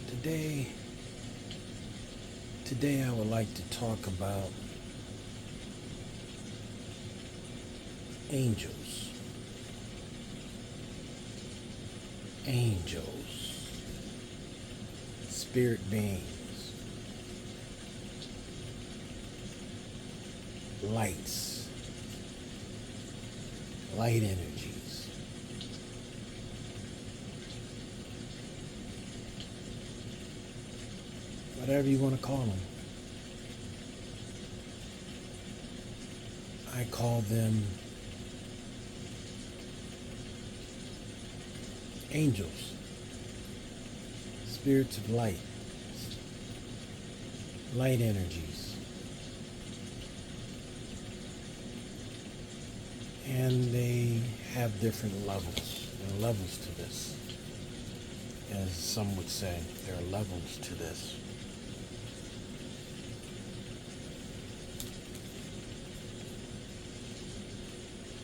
Today, today I would like to talk about angels. Angels, spirit beings, lights, light energies. Whatever you want to call them. I call them angels, spirits of light, light energies. And they have different levels. There are levels to this. As some would say, there are levels to this.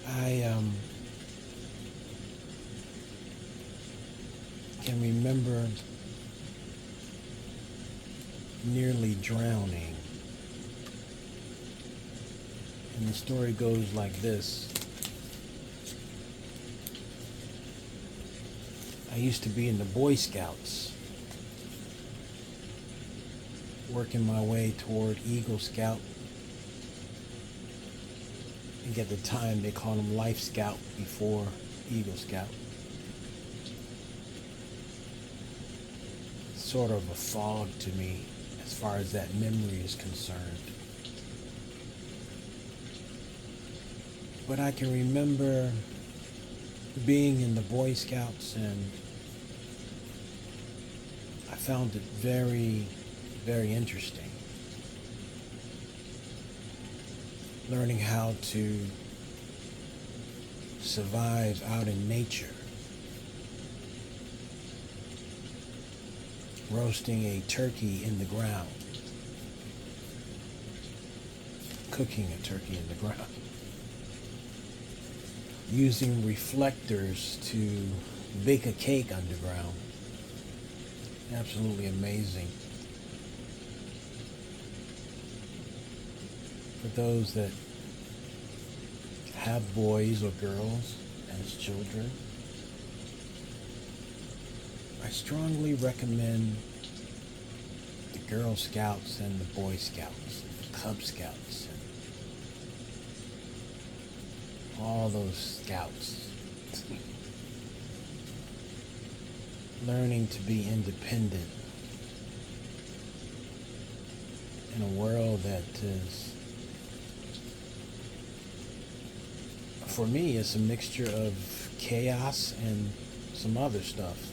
I can remember nearly drowning. And the story goes like this. I used to be in the Boy Scouts, working my way toward Eagle Scout. I think at the time they called them Life Scout before Eagle Scout. Sort of a fog to me as far as that memory is concerned. But I can remember being in the Boy Scouts, and I found it very, very interesting. Learning how to survive out in nature. Roasting a turkey in the ground. Cooking a turkey in the ground. Using reflectors to bake a cake underground. Absolutely amazing. For those that have boys or girls as children, I strongly recommend the Girl Scouts and the Boy Scouts, the Cub Scouts, and all those scouts. Learning to be independent in a world that is, for me, it's a mixture of chaos and some other stuff.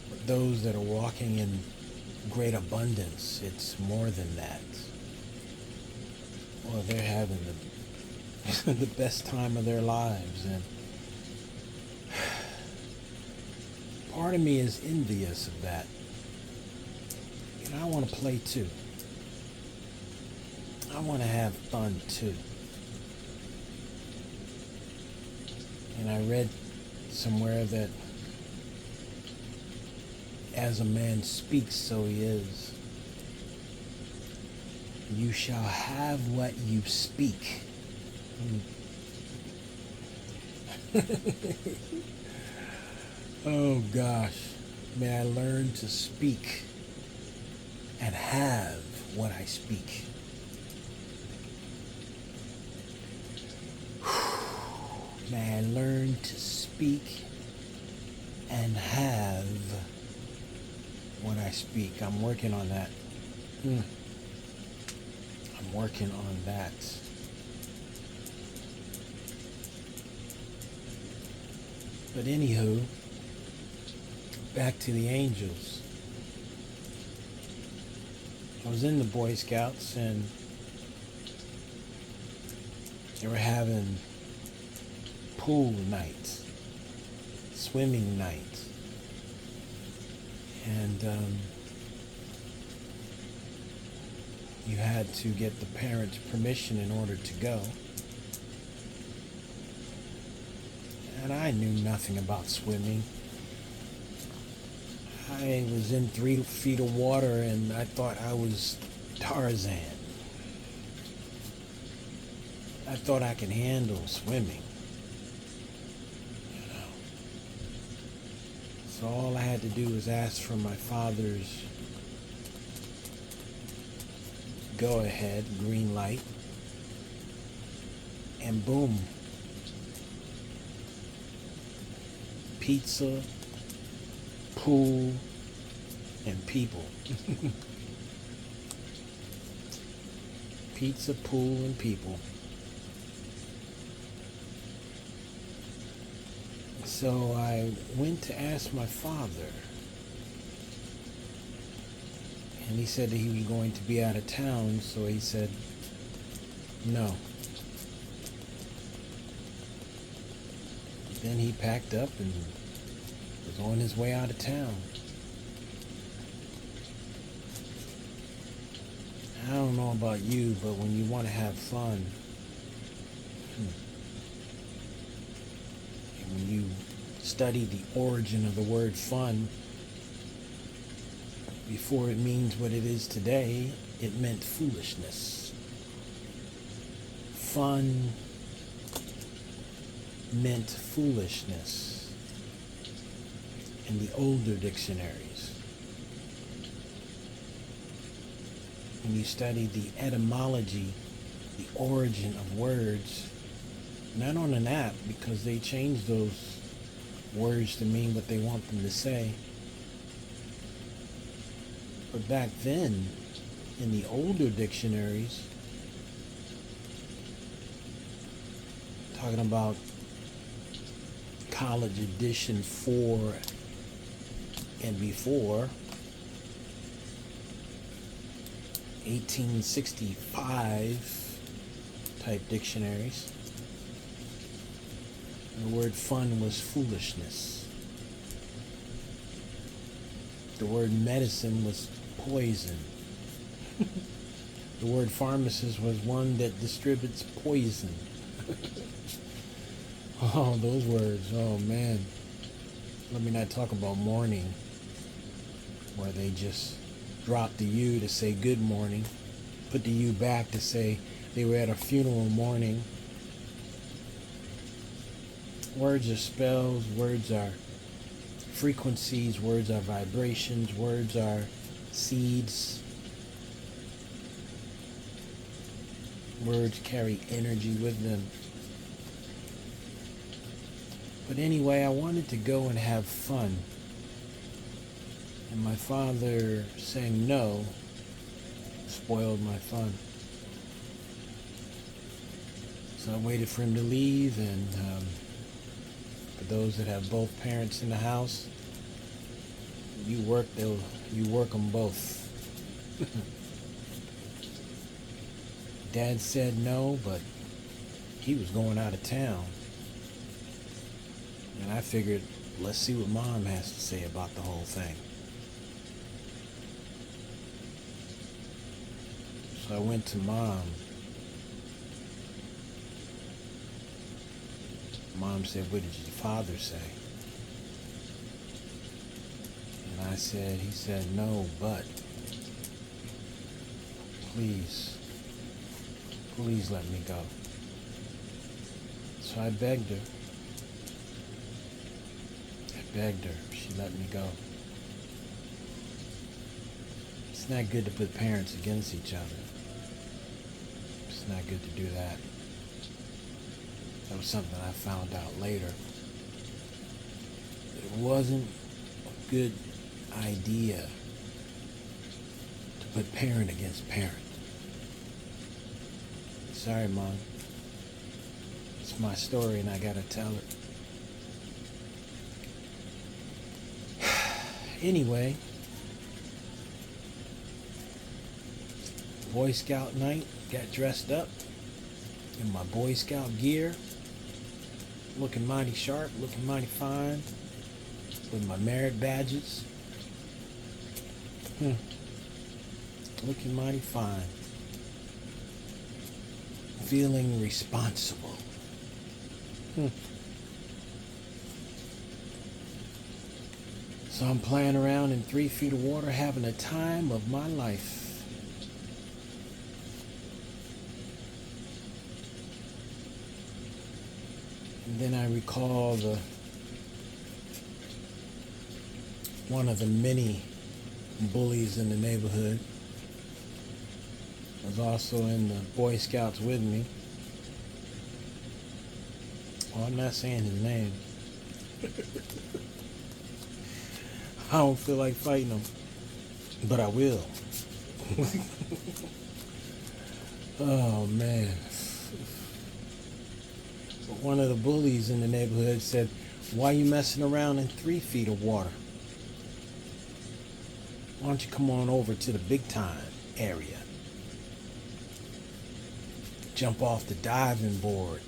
But those that are walking in great abundance, it's more than that. Well, they're having the best time of their lives, and part of me is envious of that. And I want to play too. I want to have fun too. And I read somewhere that as a man speaks, so he is. You shall have what you speak. Oh gosh, may I learn to speak and have what I speak. May I learn to speak and have what I speak. I'm working on that. I'm working on that. But anywho, back to the angels. I was in the Boy Scouts, and they were having pool nights, swimming nights, and you had to get the parents' permission in order to go. And I knew nothing about swimming. I was in 3 feet of water and I thought I was Tarzan. I thought I could handle swimming. You know. So all I had to do was ask for my father's go ahead, green light, and boom. Pizza, pool, and people. Pizza, pool, and people. So I went to ask my father, and he said that he was going to be out of town, so he said no. Then he packed up and was on his way out of town. I don't know about you, but when you want to have fun, and when you study the origin of the word fun, before it means what it is today, it meant foolishness. Fun meant foolishness in the older dictionaries. When you study the etymology, the origin of words, not on an app because they change those words to mean what they want them to say, but back then, in the older dictionaries, talking about College Edition 4 and before, 1865 type dictionaries, the word fun was foolishness. The word medicine was poison. The word pharmacist was one that distributes poison. Oh, those words. Oh, man. Let me not talk about mourning, where they just drop the U to say good morning, put the U back to say they were at a funeral mourning. Words are spells, words are frequencies, words are vibrations, words are seeds. Words carry energy with them. But anyway, I wanted to go and have fun. And my father saying no spoiled my fun. So I waited for him to leave, and for those that have both parents in the house, you work them both. Dad said no, but he was going out of town. And I figured, let's see what Mom has to say about the whole thing. So I went to Mom. Mom said, what did your father say? And I said, he said, no, but please let me go. So I begged her. She let me go. It's not good to put parents against each other. It's not good to do that. That was something I found out later. It wasn't a good idea to put parent against parent. Sorry, Mom. It's my story and I gotta tell it. Anyway, Boy Scout night, got dressed up in my Boy Scout gear, looking mighty sharp, looking mighty fine, with my merit badges. Looking mighty fine. Feeling responsible. So I'm playing around in 3 feet of water, having a time of my life. And then I recall one of the many bullies in the neighborhood was also in the Boy Scouts with me. Well, I'm not saying his name. I don't feel like fighting him, but I will. Oh man. But one of the bullies in the neighborhood said, "Why you messing around in 3 feet of water? Why don't you come on over to the big time area? Jump off the diving board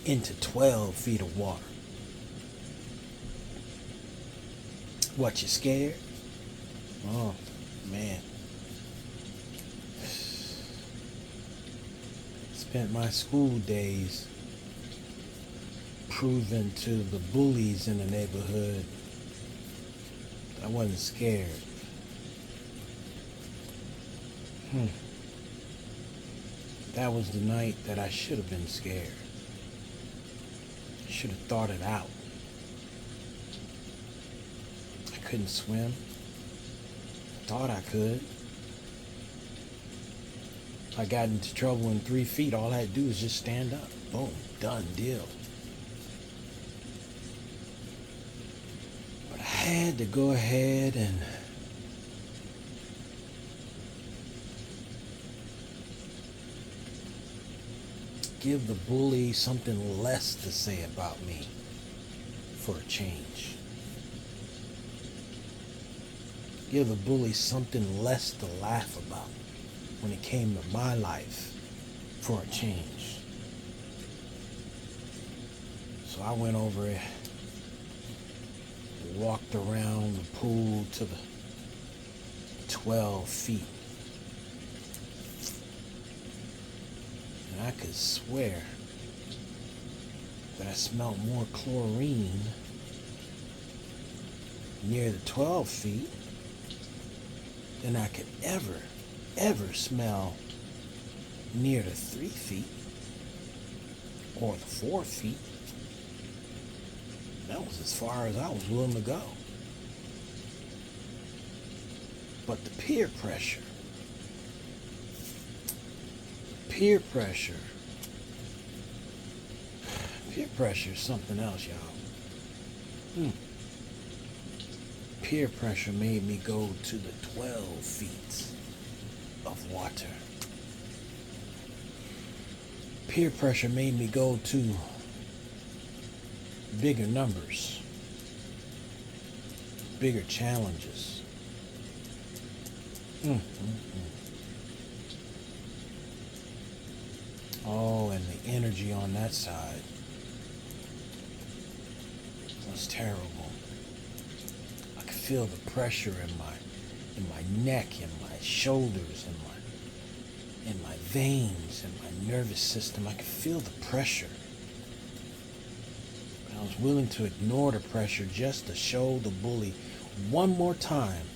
into 12 feet of water. What, you scared?" Oh, man. Spent my school days proving to the bullies in the neighborhood I wasn't scared. That was the night that I should have been scared. I should have thought it out. I couldn't swim. Thought I could. If I got into trouble in 3 feet, all I had to do was just stand up. Boom, done deal. But I had to go ahead and give the bully something less to say about me for a change. Give the bully something less to laugh about when it came to my life for a change. So I went over it, walked around the pool to the 12 feet. And I could swear that I smelled more chlorine near the 12 feet than I could ever smell near the 3 feet or the 4 feet. That was as far as I was willing to go. But the peer pressure is something else, y'all. Peer pressure made me go to the 12 feet of water. Peer pressure made me go to bigger numbers, bigger challenges. Oh, and the energy on that side was terrible. I could feel the pressure in my neck, in my shoulders, in my veins, in my nervous system. I could feel the pressure. But I was willing to ignore the pressure just to show the bully one more time.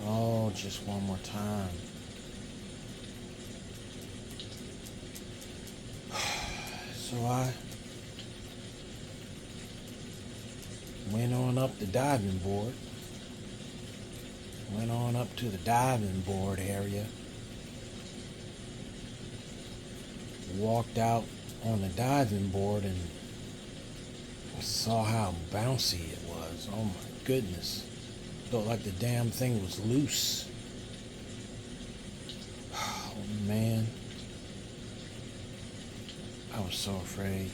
Oh, just one more time. So I went on up the diving board. Went on up to the diving board area. Walked out on the diving board and saw how bouncy it was. Oh my goodness. Felt like the damn thing was loose. Oh man. I was so afraid.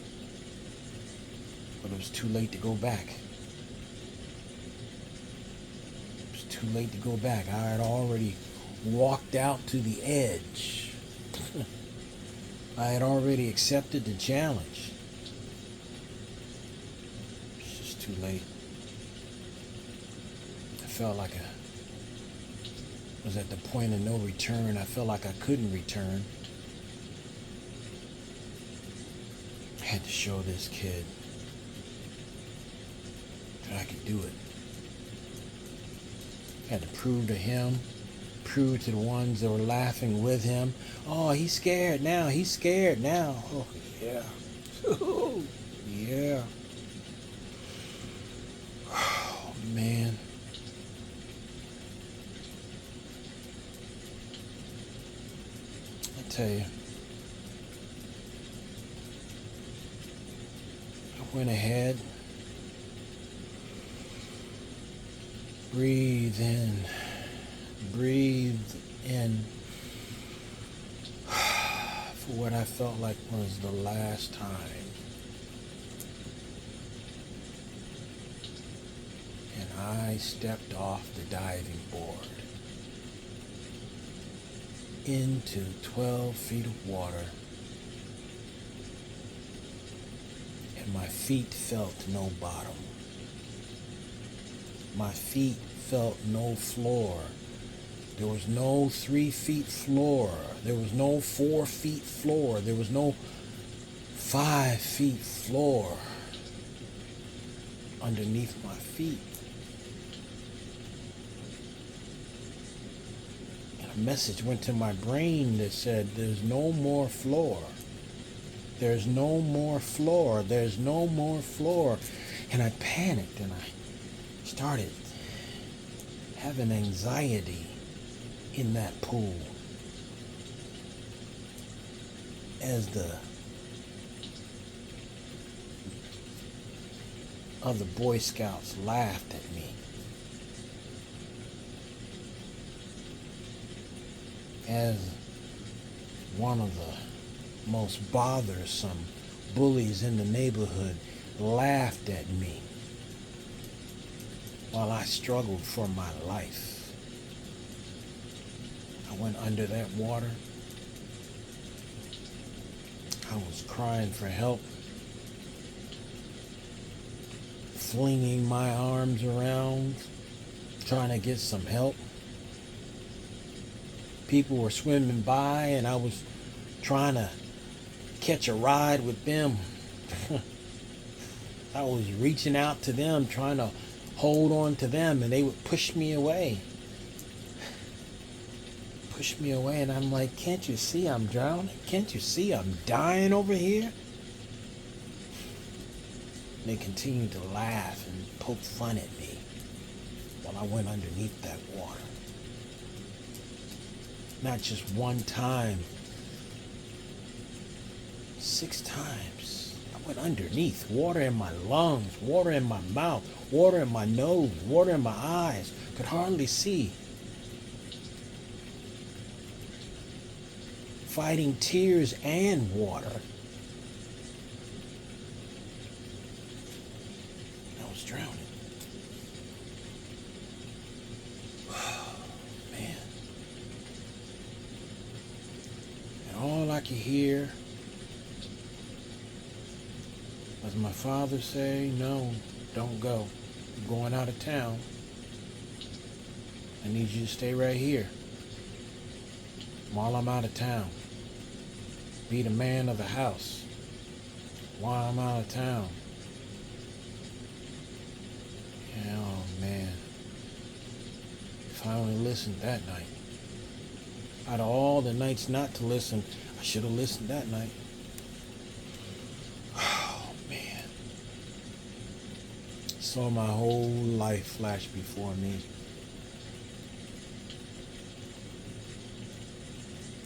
But it was too late to go back. It was too late to go back. I had already walked out to the edge. I had already accepted the challenge. It's just too late. I felt like I was at the point of no return. I felt like I couldn't return. I had to show this kid that I could do it. I had to prove to him, prove to the ones that were laughing with him. Oh, he's scared now. He's scared now. Oh, yeah. Oh, yeah. Oh, man. I tell you, I went ahead, breathed in, for what I felt like was the last time. And I stepped off the diving board into 12 feet of water, and my feet felt no bottom. My feet felt no floor. There was no 3 feet floor. There was no 4 feet floor. There was no 5 feet floor underneath my feet. And a message went to my brain that said, there's no more floor. There's no more floor. There's no more floor. And I panicked and I started having anxiety in that pool as the other Boy Scouts laughed at me. As one of the most bothersome bullies in the neighborhood laughed at me while I struggled for my life. I went under that water. I was crying for help, flinging my arms around, trying to get some help. People were swimming by and I was trying to catch a ride with them. I was reaching out to them, trying to hold on to them, and they would push me away. Push me away, and I'm like, can't you see I'm drowning? Can't you see I'm dying over here? And they continued to laugh and poke fun at me while I went underneath that water. Not just one time, 6 times. I went underneath, water in my lungs, water in my mouth, water in my nose, water in my eyes. Could hardly see. Fighting tears and water. I was drowning. Man. And all I could hear was my father say, no, don't go. I'm going out of town. I need you to stay right here while I'm out of town. Be the man of the house while I'm out of town. Yeah, oh man. If I only listened that night. Out of all the nights not to listen, I should have listened that night. Oh man. Saw my whole life flash before me.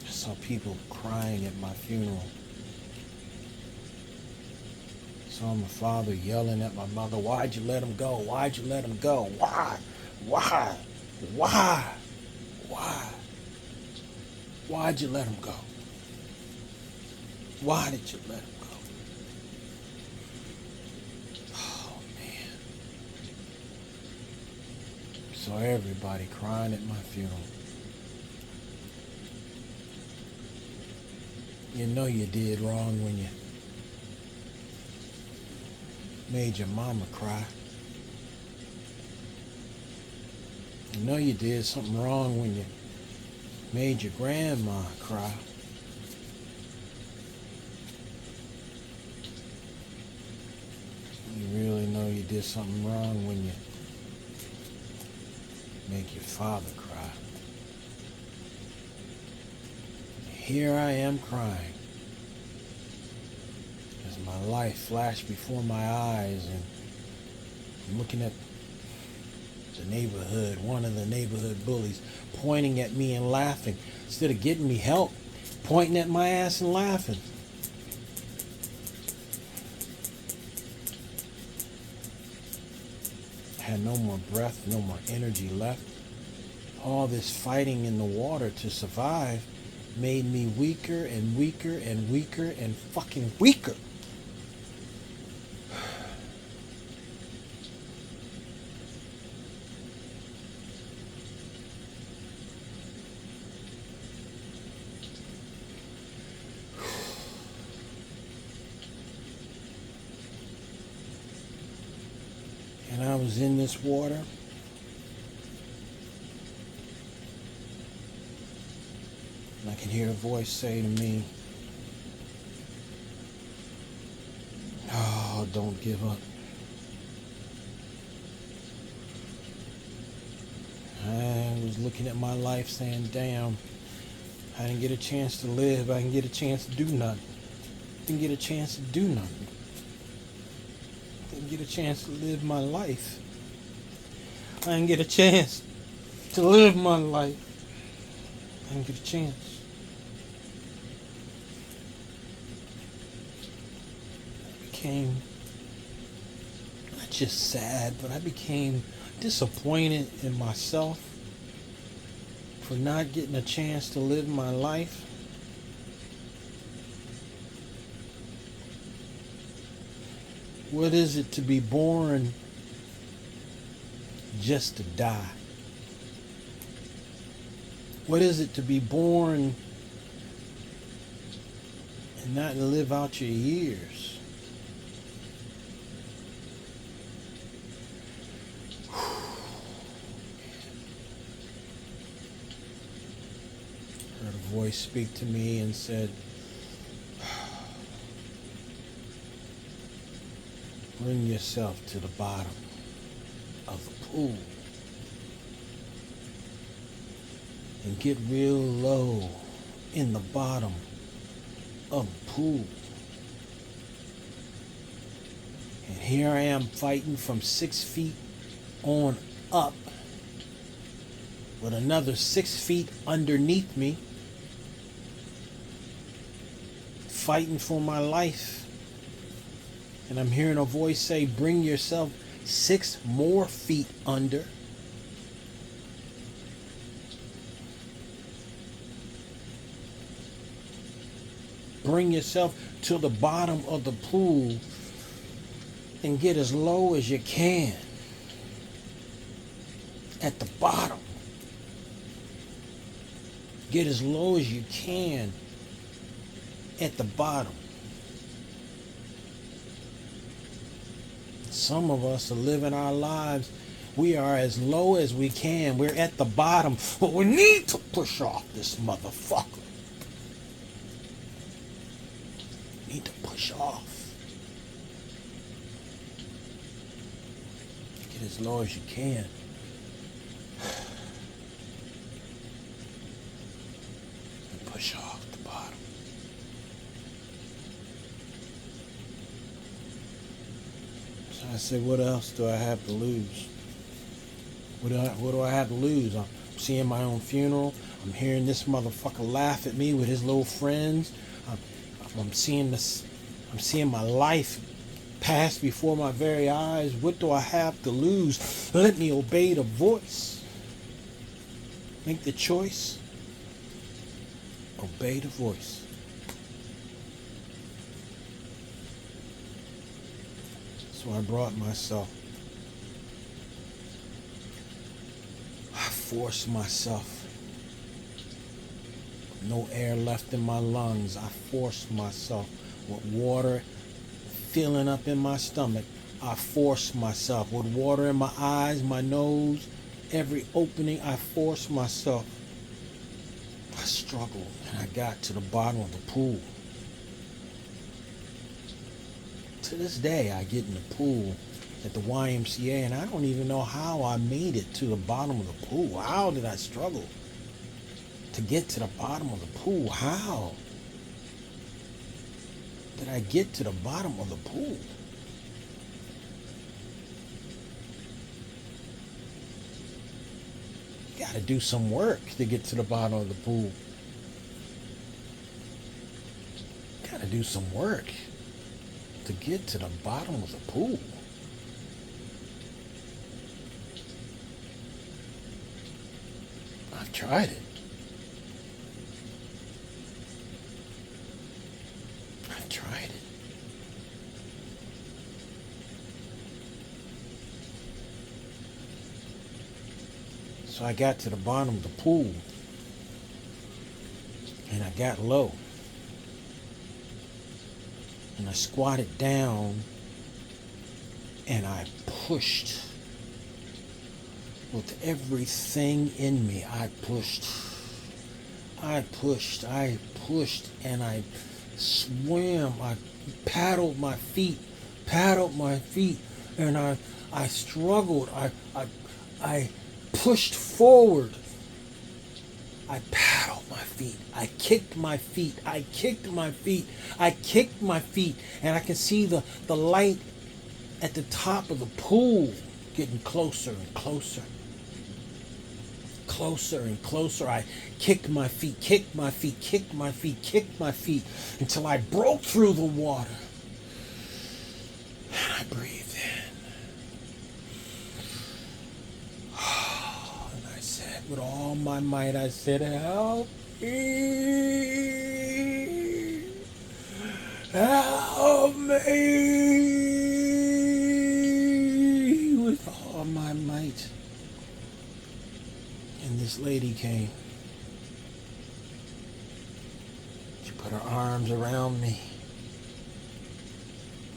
Saw people crying at my funeral. Saw my father yelling at my mother, why'd you let him go? Why'd you let him go? Why? Why? Why? Why? Why'd you let him go? Why did you let him go? Oh, man. Saw everybody crying at my funeral. You know you did wrong when you made your mama cry. You know you did something wrong when you made your grandma cry. You really know you did something wrong when you make your father cry. Here I am crying as my life flashed before my eyes, and I'm looking at the neighborhood, one of the neighborhood bullies, pointing at me and laughing. Instead of getting me help, pointing at my ass and laughing. I had no more breath, no more energy left. All this fighting in the water to survive made me weaker and weaker and weaker and fucking weaker. And I was in this water. And I could hear a voice say to me, "Oh, don't give up." I was looking at my life saying, damn, I didn't get a chance to live. I didn't get a chance to do nothing. Didn't get a chance to do nothing. Didn't get a chance to live my life. I didn't get a chance to live my life. I didn't get a chance. I became not just sad, but I became disappointed in myself for not getting a chance to live my life. What is it to be born just to die? What is it to be born and not live out your years? Heard a voice speak to me and said, bring yourself to the bottom of the pool and get real low in the bottom of the pool. And here I am fighting from 6 feet on up with another 6 feet underneath me, fighting for my life. And I'm hearing a voice say, bring yourself 6 more feet under. Bring yourself to the bottom of the pool and get as low as you can at the bottom. Get as low as you can at the bottom. Some of us are living our lives. We are as low as we can. We're at the bottom, but we need to push off this motherfucker. Need to push off. Get as low as you can. And push off the bottom. So I say, what else do I have to lose? What do I have to lose? I'm seeing my own funeral. I'm hearing this motherfucker laugh at me with his little friends. I'm seeing this. I'm seeing my life pass before my very eyes. What do I have to lose? Let me obey the voice. Make the choice. Obey the voice. So I brought myself. I forced myself. No air left in my lungs. I forced myself with water filling up in my stomach. I forced myself with water in my eyes, my nose, every opening. I forced myself. I struggled and I got to the bottom of the pool. To this day, I get in the pool at the YMCA, and I don't even know how I made it to the bottom of the pool. How did I struggle to get to the bottom of the pool? How did I get to the bottom of the pool? You gotta do some work to get to the bottom of the pool. You gotta do some work to get to the bottom of the pool. I've tried it. I've tried it. So I got to the bottom of the pool and I got low. And I squatted down and I pushed with everything in me. I pushed, and I swam. I paddled my feet, and I struggled. I pushed forward. I paddled my feet. I kicked my feet. I kicked my feet. And I can see the light at the top of the pool getting closer and closer. Closer and closer. I kicked my feet until I broke through the water. And I breathed in. And I said, with all my might, I said, help me. Help me. With all my might. And this lady came. She put her arms around me.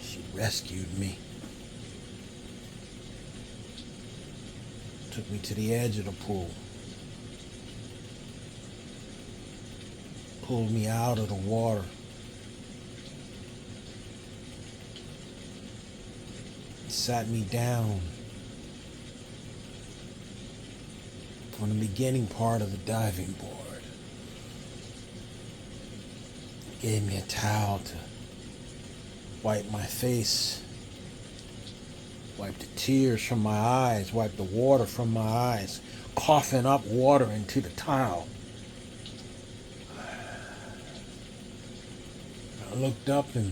She rescued me. Took me to the edge of the pool. Pulled me out of the water. Sat me down on the beginning part of the diving board. Gave me a towel to wipe my face, wipe the tears from my eyes, wipe the water from my eyes, coughing up water into the towel. I looked up and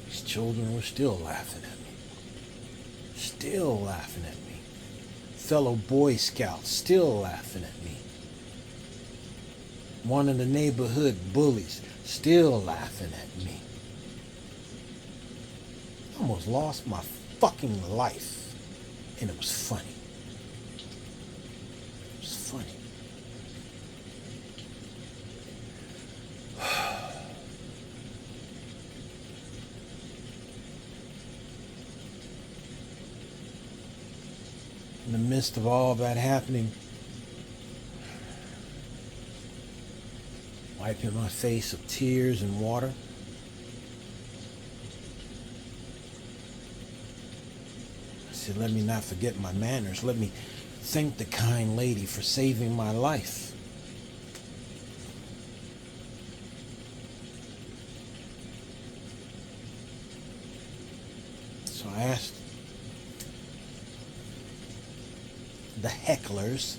these children were still laughing at me. Still laughing at me. Fellow Boy Scouts still laughing at me. One of the neighborhood bullies still laughing at me. I almost lost my fucking life. And it was funny. It was funny. In the midst of all that happening, wiping my face of tears and water, I said, let me not forget my manners. Let me thank the kind lady for saving my life. So I asked the hecklers,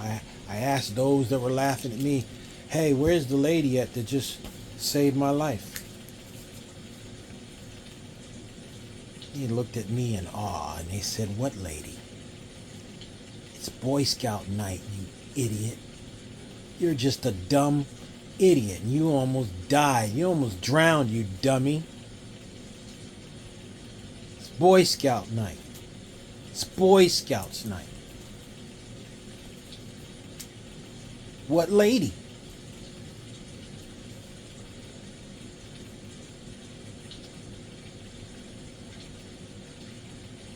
I asked those that were laughing at me, hey, where's the lady at that just saved my life? They looked at me in awe and they said, what lady? It's Boy Scout night, you idiot. You're just a dumb idiot and you almost died. You almost drowned, you dummy. It's Boy Scout night. It's Boy Scouts night. What lady?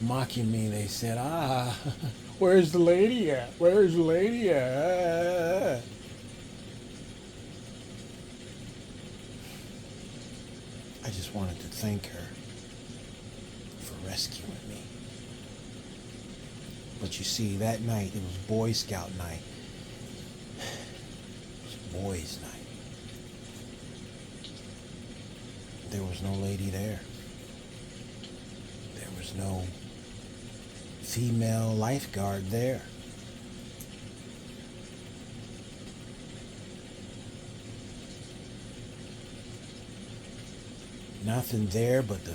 Mocking me, they said, where's the lady at? Where's the lady at? I just wanted to thank her for rescuing me. But you see, that night, it was Boy Scout night. It was boys' night. There was no lady there. There was no female lifeguard there. Nothing there but the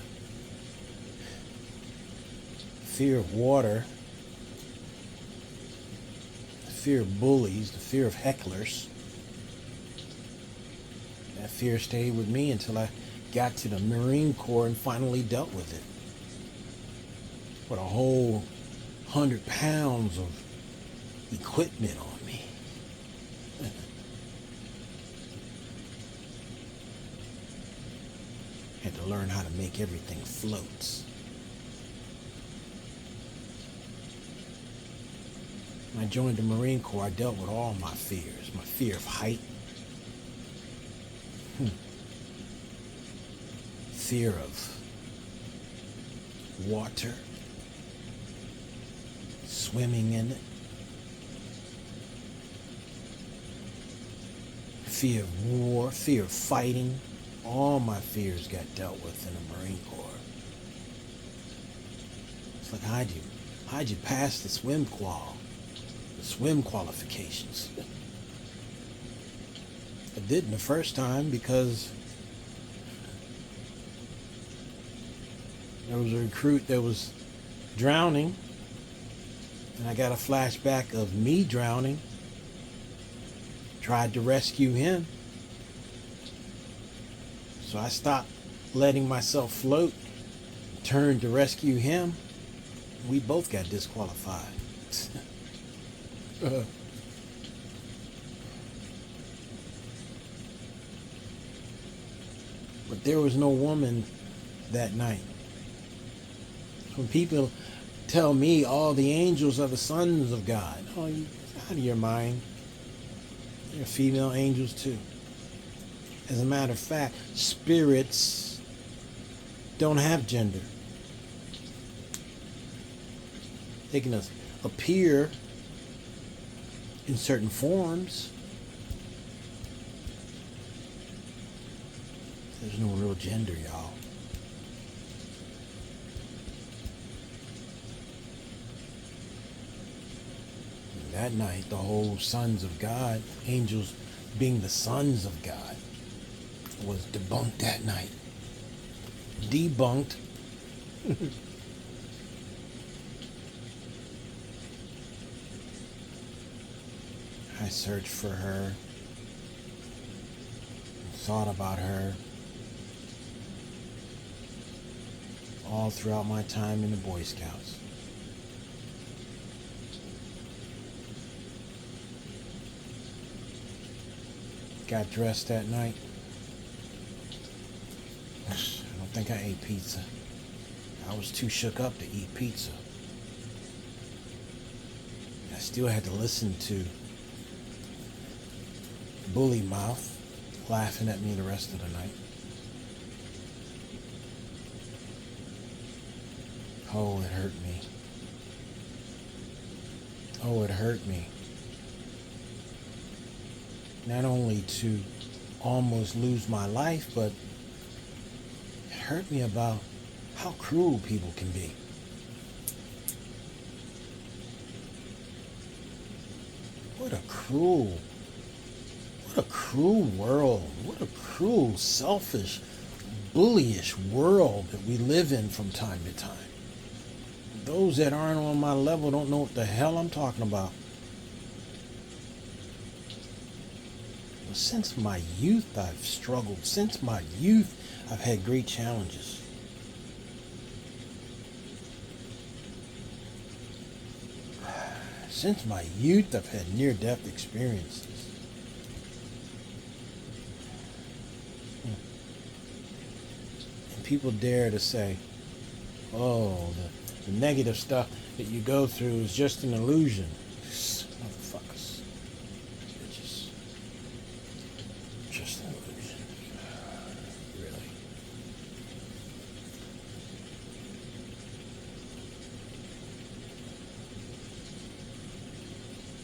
fear of water, the fear of bullies, the fear of hecklers. That fear stayed with me until I got to the Marine Corps and finally dealt with it. With a whole 100 pounds of equipment on me. Had to learn how to make everything float. When I joined the Marine Corps, I dealt with all my fears. My fear of height. Fear of water. Swimming in it. Fear of war. Fear of fighting. All my fears got dealt with in the Marine Corps. It's like, how'd you pass the swim qualifications? I didn't the first time because there was a recruit that was drowning, and I got a flashback of me drowning. Tried to rescue him. So I stopped letting myself float, turned to rescue him. We both got disqualified. But there was no woman that night. When people tell me all the angels are the sons of God, oh, you out of your mind. They're female angels too. As a matter of fact, spirits don't have gender. They can appear in certain forms. There's no real gender, y'all. And that night, the whole sons of God, angels being the sons of God, was debunked that night. Debunked. I searched for her, thought about her all throughout my time in the Boy Scouts. Got dressed that night. I don't think I ate pizza. I was too shook up to eat pizza. I still had to listen to Bully Mouth laughing at me the rest of the night. Oh, it hurt me. Oh, it hurt me. Not only to almost lose my life, but it hurt me about how cruel people can be. What a cruel world. What a cruel, selfish, bullyish world that we live in from time to time. Those that aren't on my level don't know what the hell I'm talking about. Since my youth, I've struggled. Since my youth, I've had great challenges. Since my youth, I've had near-death experiences. And people dare to say, oh, the negative stuff that you go through is just an illusion. Motherfuckers. Just an illusion. Really.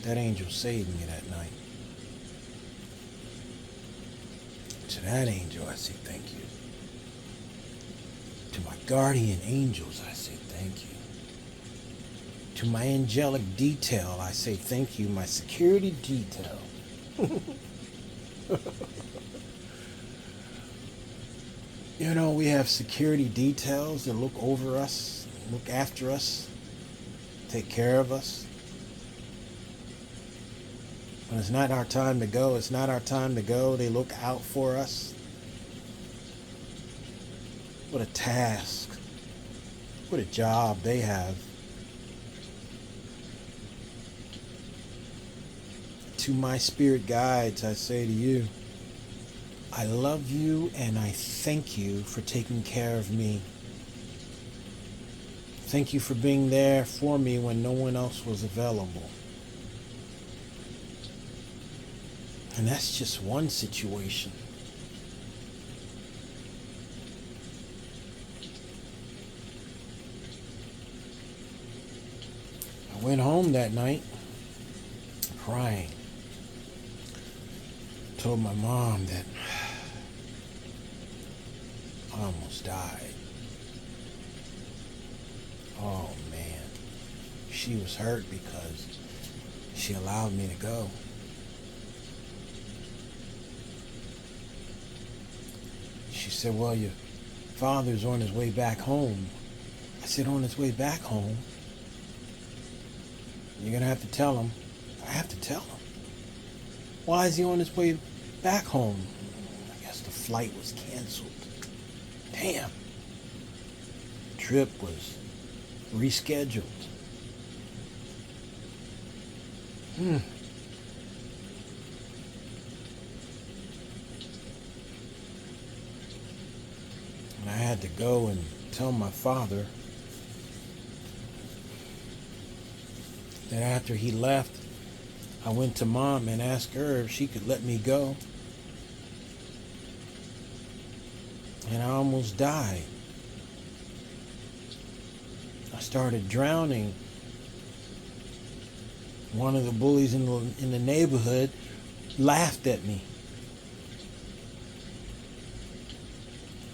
That angel saved me that night. To that angel, I say thank you. To my guardian angels, I say thank you. To my angelic detail, I say thank you. My security detail. You know, we have security details that look over us, look after us, take care of us. When it's not our time to go, it's not our time to go. They look out for us. What a task. What a job they have. To my spirit guides, I say to you, I love you and I thank you for taking care of me. Thank you for being there for me when no one else was available. And that's just one situation. I went home that night crying. Told my mom that I almost died. Oh man. She was hurt because she allowed me to go. She said, well, your father's on his way back home. I said, on his way back home? You're going to have to tell him. I have to tell him. Why is he on his way back home? I guess the flight was canceled. Damn. The trip was rescheduled. And I had to go and tell my father that after he left, I went to Mom and asked her if she could let me go. And I almost died. I started drowning. One of the bullies in the neighborhood laughed at me.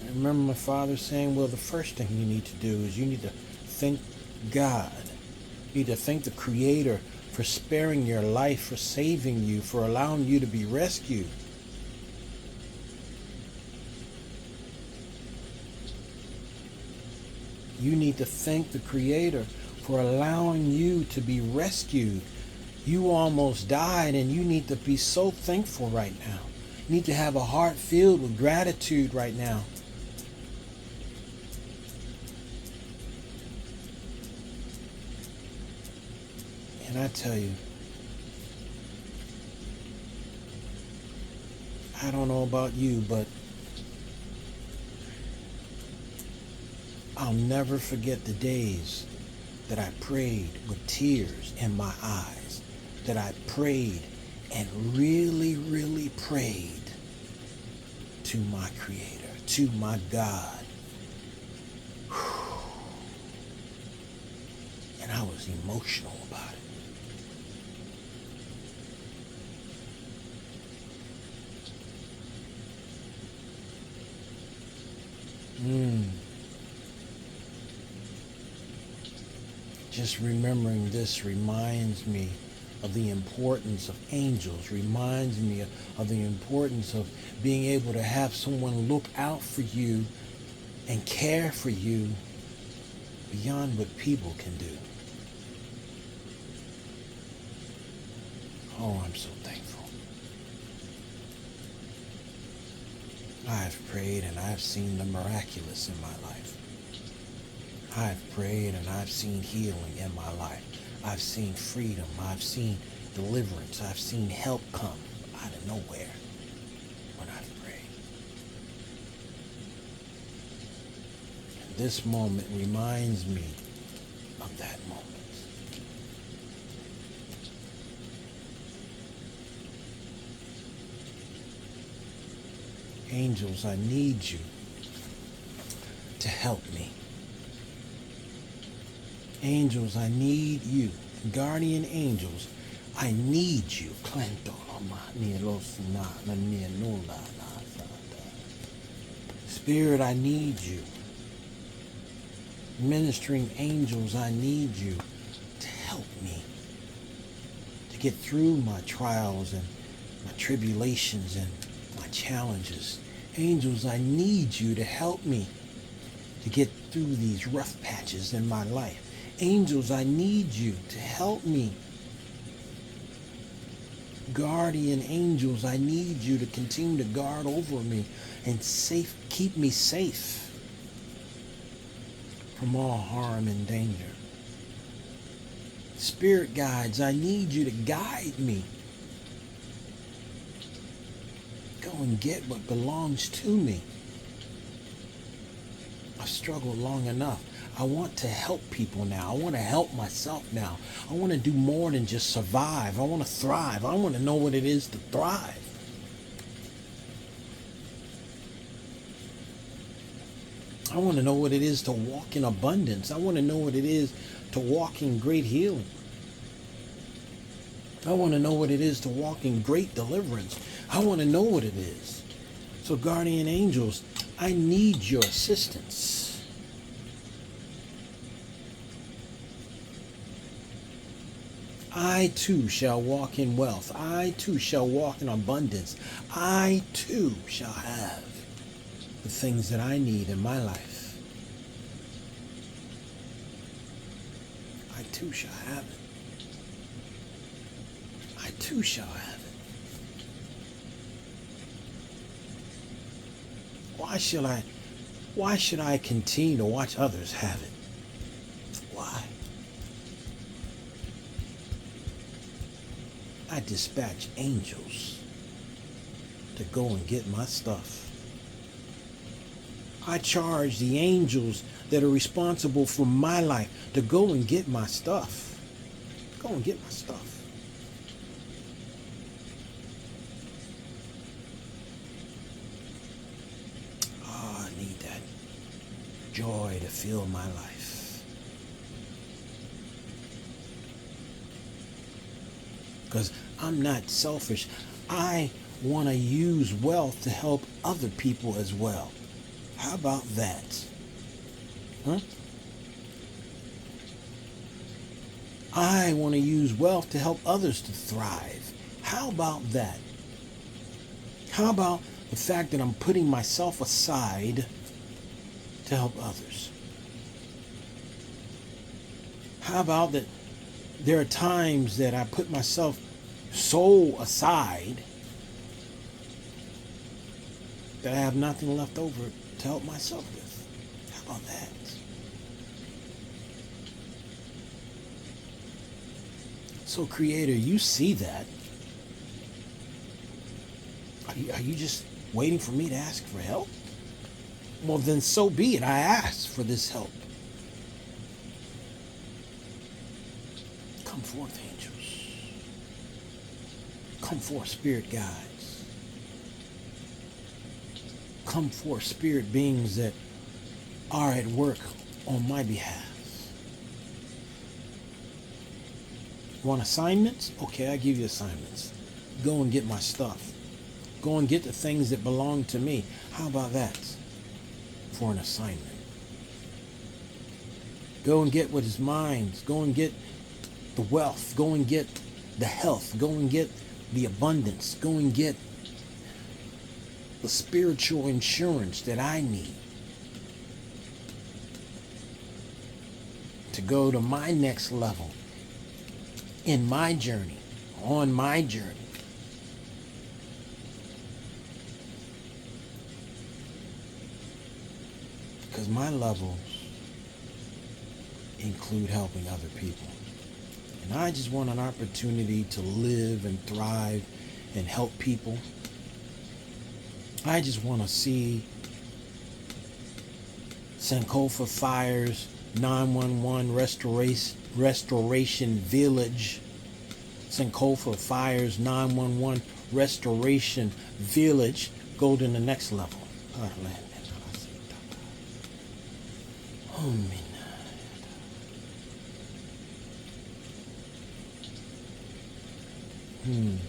I remember my father saying, well, the first thing you need to do is you need to thank God. You need to thank the Creator for sparing your life, for saving you, for allowing you to be rescued. You need to thank the Creator for allowing you to be rescued. You almost died, and you need to be so thankful right now. You need to have a heart filled with gratitude right now. And I tell you, I don't know about you, but I'll never forget the days that I prayed with tears in my eyes, that I prayed and really, really prayed to my Creator, to my God. And I was emotional about it. Just remembering this reminds me of the importance of angels, reminds me of the importance of being able to have someone look out for you and care for you beyond what people can do. Oh, I'm so thankful. I've prayed and I've seen the miraculous in my life. I've prayed and I've seen healing in my life. I've seen freedom. I've seen deliverance. I've seen help come out of nowhere when I've prayed. And this moment reminds me of that moment. Angels, I need you to help me. Angels, I need you. Guardian angels, I need you. Spirit, I need you. Ministering angels, I need you to help me to get through my trials and my tribulations and my challenges. Angels, I need you to help me to get through these rough patches in my life. Angels, I need you to help me. Guardian angels, I need you to continue to guard over me and keep me safe from all harm and danger. Spirit guides, I need you to guide me. Go and get what belongs to me. I've struggled long enough. I want to help people now. I want to help myself now. I want to do more than just survive. I want to thrive. I want to know what it is to thrive. I want to know what it is to walk in abundance. I want to know what it is to walk in great healing. I want to know what it is to walk in great deliverance. I want to know what it is. So, guardian angels, I need your assistance. I too shall walk in wealth. I too shall walk in abundance. I too shall have the things that I need in my life. I too shall have it. I too shall have it. Why should I continue to watch others have it? Why? I dispatch angels to go and get my stuff. I charge the angels that are responsible for my life to go and get my stuff. Go and get my stuff. Oh, I need that joy to fill my life. Because I'm not selfish. I want to use wealth to help other people as well. How about that? Huh? I want to use wealth to help others to thrive. How about that? How about the fact that I'm putting myself aside to help others? How about that there are times that I put myself so aside that I have nothing left over to help myself with? How about that? So, Creator, you see that. Are you just waiting for me to ask for help? Well, then so be it. I ask for this help. Come forth, angels. Come forth, spirit guides. Come forth, spirit beings that are at work on my behalf. Want assignments? Okay, I give you assignments. Go and get my stuff. Go and get the things that belong to me. How about that for an assignment? Go and get what is mine. Go and get the wealth. Go and get the health. Go and get the abundance. Go and get the spiritual insurance that I need to go to my next level in my journey, on my journey. Because my levels include helping other people. And I just want an opportunity to live and thrive and help people. I just want to see Sankofa Fires 911 Restoration Village. Sankofa Fires 911 Restoration Village go to the next level. And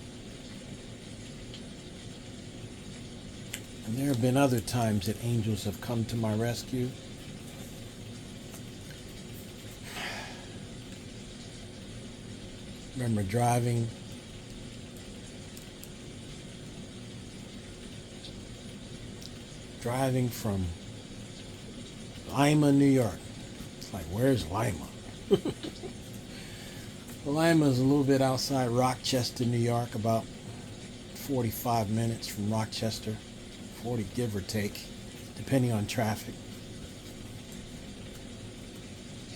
there have been other times that angels have come to my rescue. Remember driving from Lima, New York. It's like, where's Lima? Lima is a little bit outside Rochester, New York, about 45 minutes from Rochester, 40 give or take, depending on traffic.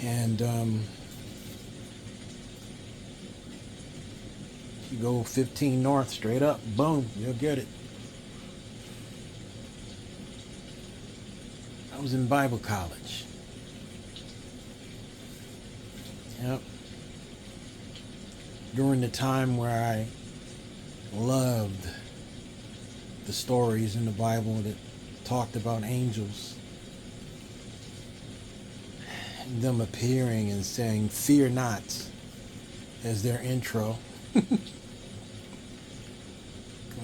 And you go 15 north, straight up, boom, you'll get it. I was in Bible college. Yep. During the time where I loved the stories in the Bible that talked about angels and them appearing and saying, "Fear not," as their intro. When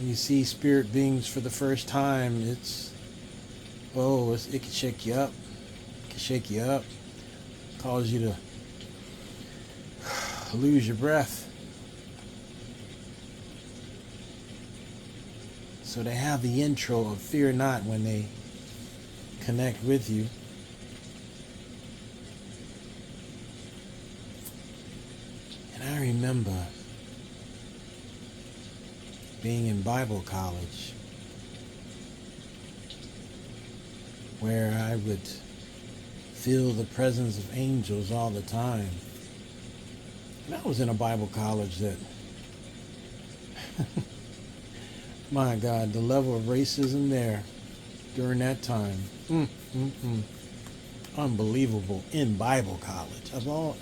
you see spirit beings for the first time, it can shake you up. It can shake you up. Cause you to lose your breath. So they have the intro of fear not when they connect with you. And I remember being in Bible college where I would feel the presence of angels all the time. And I was in a Bible college that, my God, the level of racism there during that time, unbelievable, in Bible college, of all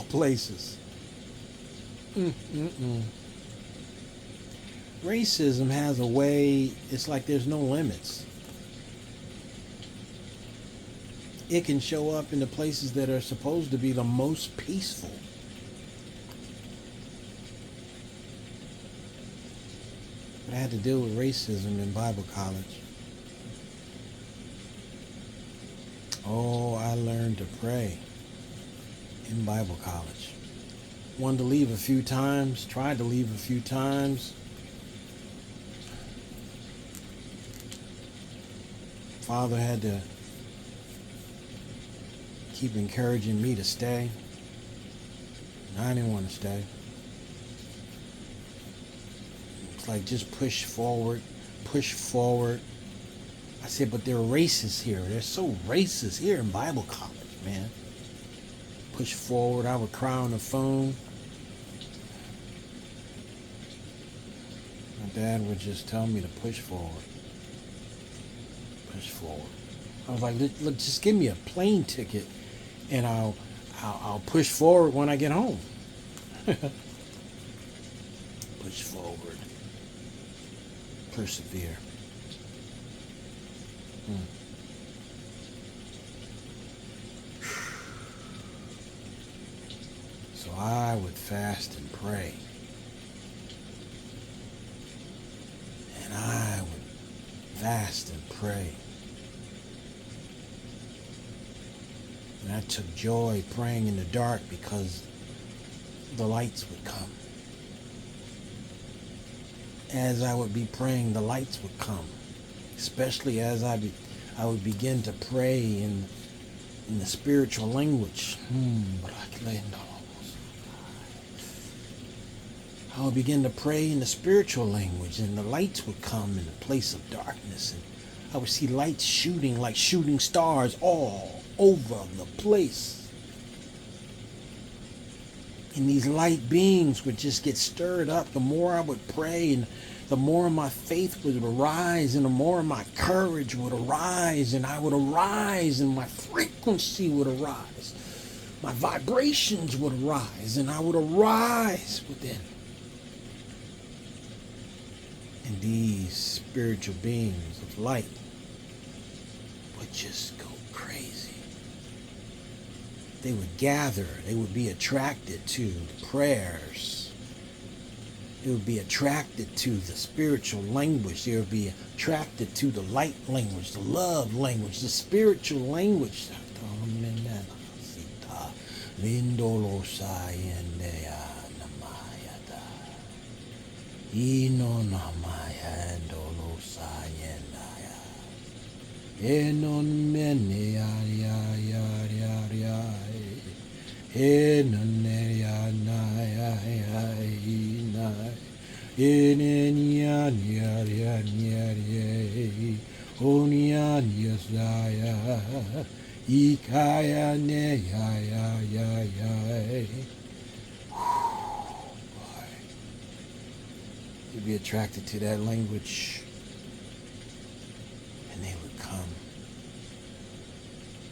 places. Racism has a way, it's like there's no limits. It can show up in the places that are supposed to be the most peaceful. But I had to deal with racism in Bible college. Oh, I learned to pray in Bible college. Wanted to leave a few times, tried to leave a few times. Father had to keep encouraging me to stay. I didn't want to stay. It's like, just push forward, push forward. I said, but they're racist here. They're so racist here in Bible college, man. Push forward. I would cry on the phone. My dad would just tell me to push forward. Push forward. I was like, look, just give me a plane ticket and I'll push forward when I get home. Push forward. Persevere. So I would fast and pray. And I would fast and pray. And I took joy praying in the dark because the lights would come. As I would be praying, the lights would come. Especially as I would begin to pray in the spiritual language. I would begin to pray in the spiritual language, and the lights would come in a place of darkness, and I would see lights shooting like shooting stars all over the place. And these light beings would just get stirred up. The more I would pray, and the more my faith would arise, and the more my courage would arise, and I would arise, and my frequency would arise. My vibrations would arise, and I would arise within. And these spiritual beings of light would just go crazy. They would gather. They would be attracted to the prayers They would be attracted to the spiritual language. They would be attracted to the light language, the love language, the spiritual language. You'd be attracted to that language, and they would come,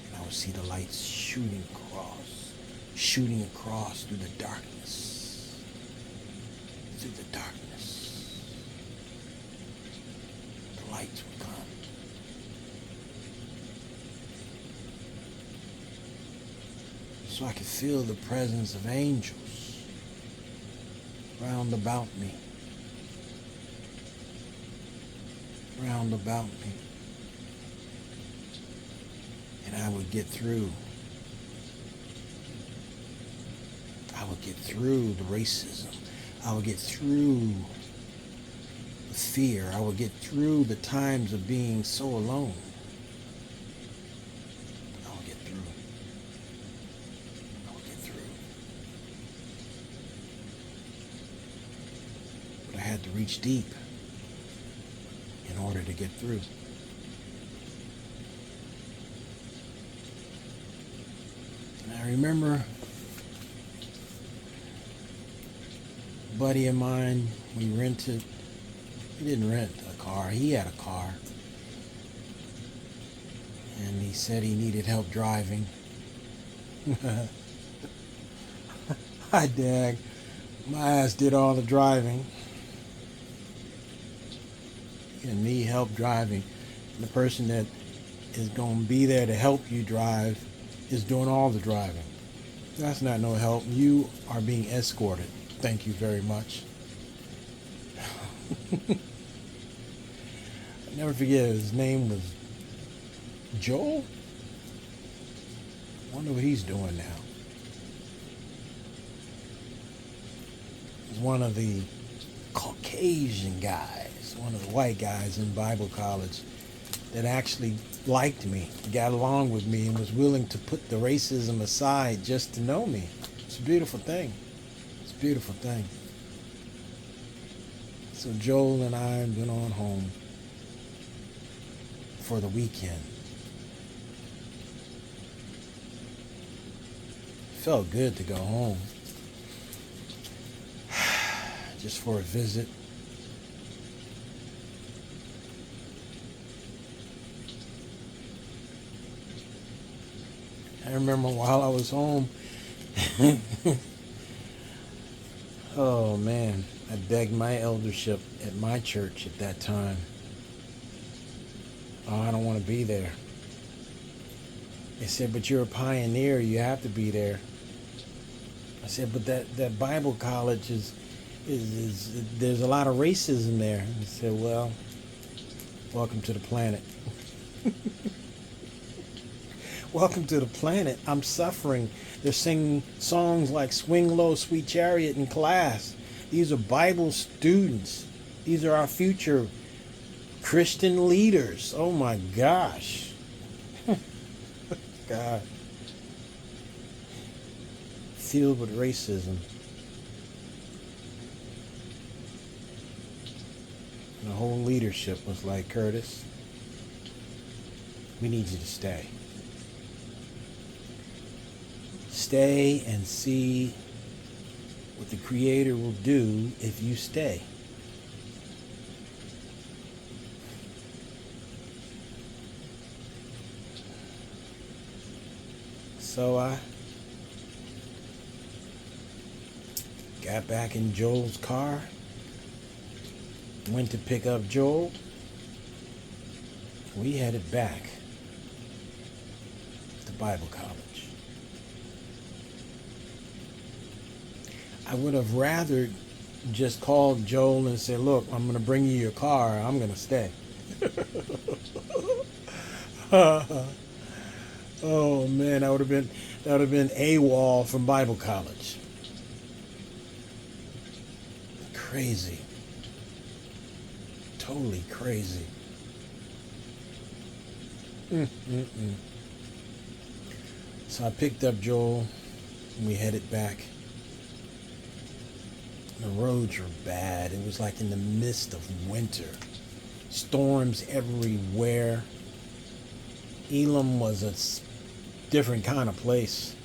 and I would see the lights shooting across through the darkness, the lights would come. So I could feel the presence of angels round about me. And I would get through. I would get through the racism. I would get through the fear. I would get through the times of being so alone. I would get through. But I had to reach deep in order to get through. And I remember a buddy of mine, he didn't rent a car, he had a car. And he said he needed help driving. I dag, my ass did all the driving. And need help driving. The person that is going to be there to help you drive is doing all the driving. That's not no help. You are being escorted. Thank you very much. I'll never forget, his name was Joel. I wonder what he's doing now. He's one of the Caucasian guys, one of the white guys in Bible college that actually liked me, got along with me, and was willing to put the racism aside just to know me. It's a beautiful thing. It's a beautiful thing. So Joel and I went on home for the weekend. Felt good to go home. Just for a visit. I remember while I was home, oh man, I begged my eldership at my church at that time. Oh, I don't want to be there. They said, but you're a pioneer, you have to be there. I said, but that Bible college is there's a lot of racism there. He said, well, welcome to the planet. Welcome to the planet. I'm suffering. They're singing songs like Swing Low, Sweet Chariot in class. These are Bible students. These are our future Christian leaders. Oh my gosh. God. Filled with racism. And the whole leadership was like, Curtis, we need you to stay. Stay and see what the Creator will do if you stay. So I got back in Joel's car, went to pick up Joel. We headed back to Bible college. I would have rather just called Joel and said, "Look, I'm going to bring you your car. I'm going to stay." Oh man, that would have been AWOL from Bible college. Crazy. Totally crazy. Mm-mm-mm. So I picked up Joel and we headed back. The roads were bad. It was like in the midst of winter. Storms everywhere. Elam was a different kind of place.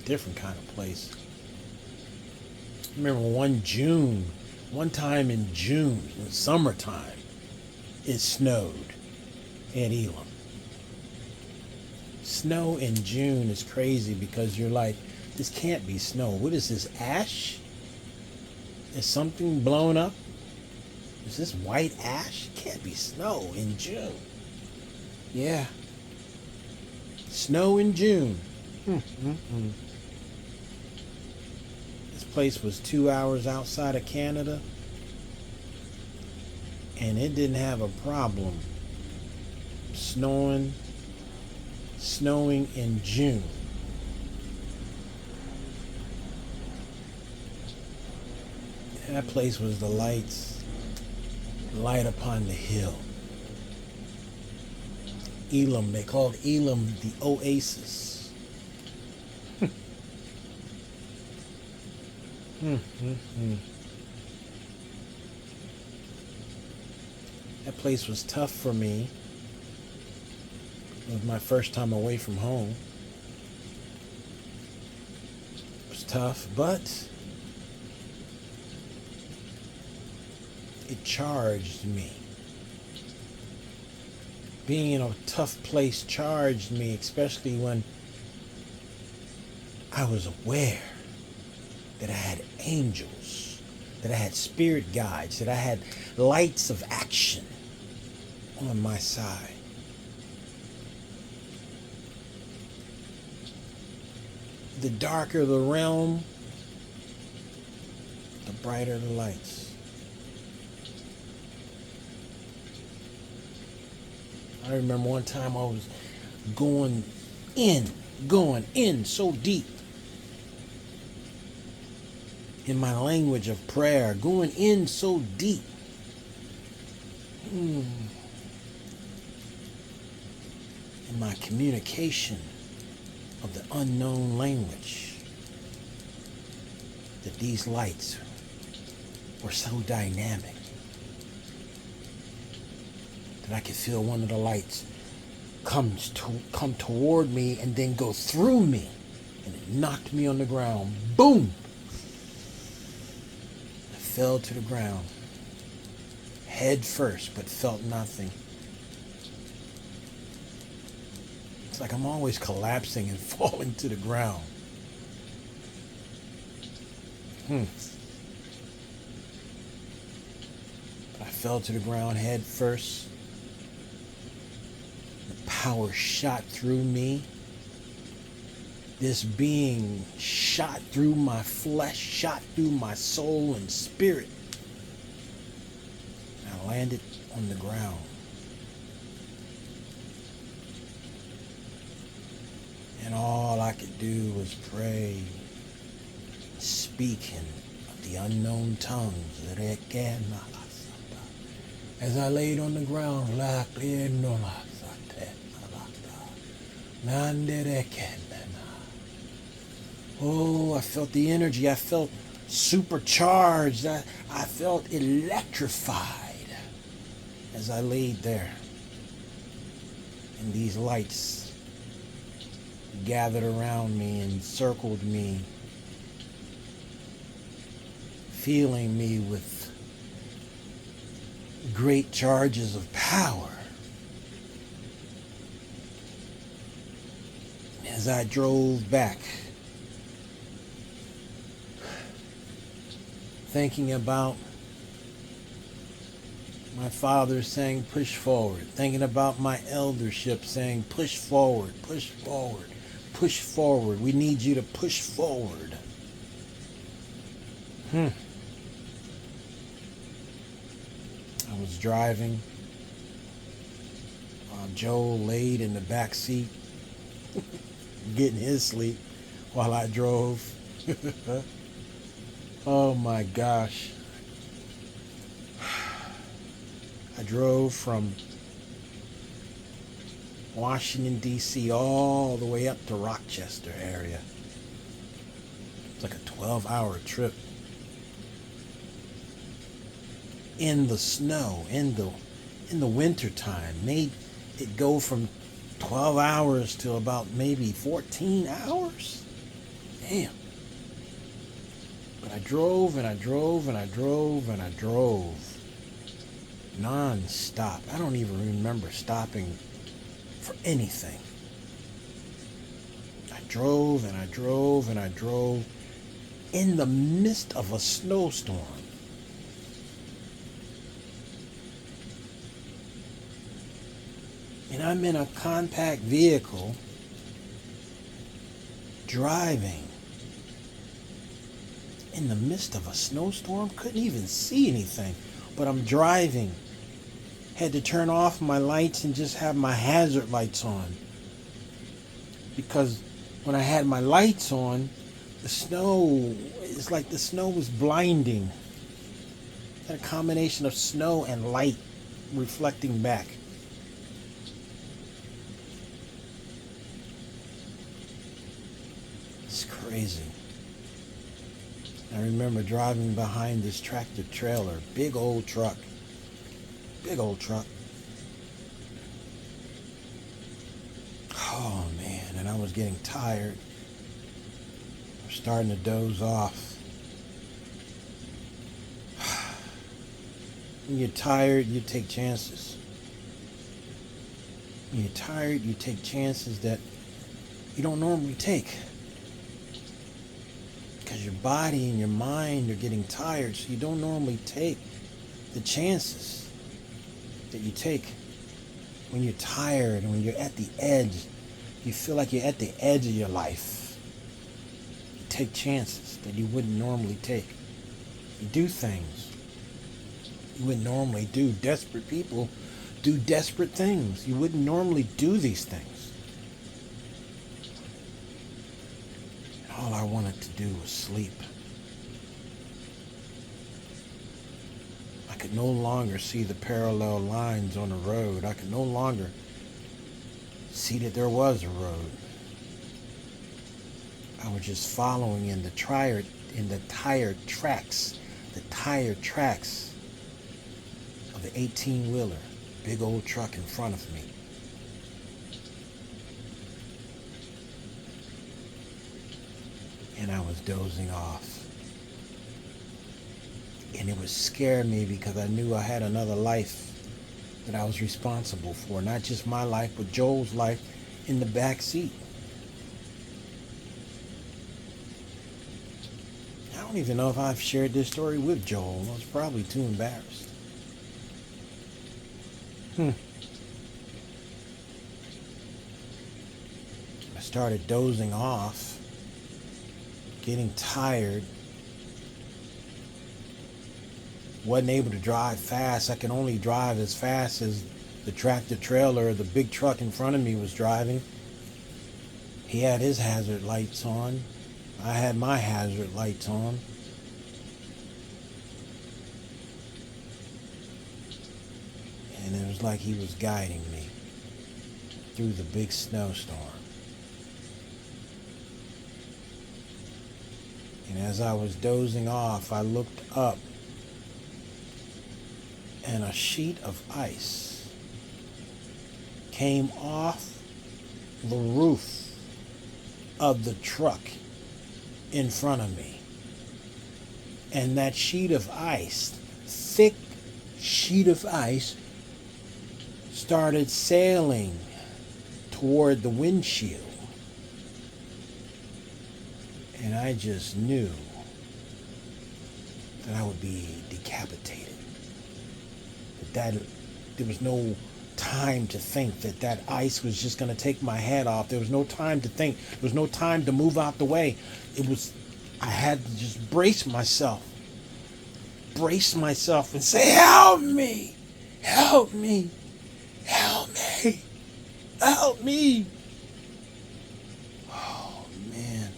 Different kind of place. I remember one time in June, in the summertime, it snowed in Elam. Snow in June is crazy because you're like, this can't be snow. What is this, ash? Is something blown up? Is this white ash? It can't be snow in June. Yeah. Snow in June. This place was 2 hours outside of Canada, and it didn't have a problem snowing in June. That place was the light upon the hill. Elam, they called Elam the oasis. That place was tough for me. It was my first time away from home. It was tough, but it charged me. Being in a tough place charged me, especially when I was aware that I had angels, that I had spirit guides, that I had lights of action on my side. The darker the realm, the brighter the lights. I remember one time I was going in so deep in my language of prayer, going in so deep. In my communication of the unknown language, that these lights were so dynamic that I could feel one of the lights come toward me and then go through me, and it knocked me on the ground. Boom! I fell to the ground, head first, but felt nothing. It's like I'm always collapsing and falling to the ground. I fell to the ground head first. The power shot through me. This being shot through my flesh, shot through my soul and spirit. I landed on the ground. And all I could do was pray, speaking of the unknown tongues. As I laid on the ground, oh, I felt the energy. I felt supercharged. I felt electrified as I laid there. And these lights gathered around me and circled me, filling me with great charges of power. As I drove back, thinking about my father saying push forward, thinking about my eldership saying push forward, push forward, push forward. We need you to push forward. I was driving. Joel laid in the back seat, getting his sleep while I drove. Oh my gosh. I drove from Washington, D.C. all the way up to Rochester area. It's like a 12-hour trip. In the snow, in the winter time, made it go from 12 hours to about maybe 14 hours. Damn. But I drove and I drove and I drove and I drove non-stop. I don't even remember stopping for anything. I drove and I drove and I drove in the midst of a snowstorm. And I'm in a compact vehicle driving in the midst of a snowstorm. Couldn't even see anything, but I'm driving. Had to turn off my lights and just have my hazard lights on, because when I had my lights on, the snow, it's like the snow was blinding. Had a combination of snow and light reflecting back. It's crazy. I remember driving behind this tractor trailer, big old truck. Oh man, and I was getting tired. I was starting to doze off. When you're tired, you take chances. When you're tired, you take chances that you don't normally take. Because your body and your mind are getting tired, so you don't normally take the chances that you take when you're tired and when you're at the edge. You feel like you're at the edge of your life. You take chances that you wouldn't normally take. You do things you wouldn't normally do. Desperate people do desperate things. You wouldn't normally do these things. And all I wanted to do was sleep. I could no longer see the parallel lines on the road. I could no longer see that there was a road. I was just following in the tire tracks of the 18-wheeler, big old truck in front of me. And I was dozing off. And it would scare me because I knew I had another life that I was responsible for. Not just my life, but Joel's life in the back seat. I don't even know if I've shared this story with Joel. I was probably too embarrassed. I started dozing off, getting tired. Wasn't able to drive fast. I could only drive as fast as the tractor trailer, the big truck in front of me, was driving. He had his hazard lights on. I had my hazard lights on. And it was like he was guiding me through the big snowstorm. And as I was dozing off, I looked up, and a sheet of ice came off the roof of the truck in front of me. And that sheet of ice, thick sheet of ice, started sailing toward the windshield. And I just knew that I would be decapitated. That there was no time to think that ice was just going to take my head off. There was no time to think. There was no time to move out the way. I had to just brace myself and say, help me, Help me. Help me. Help me. Oh, man.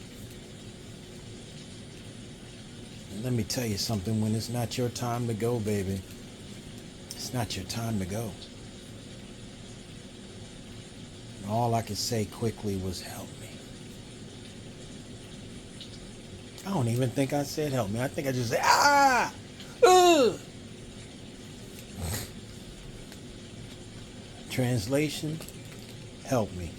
And let me tell you something. When it's not your time to go, baby, it's not your time to go. And all I could say quickly was, help me. I don't even think I said help me. I think I just said, ah! Ugh! Translation, help me.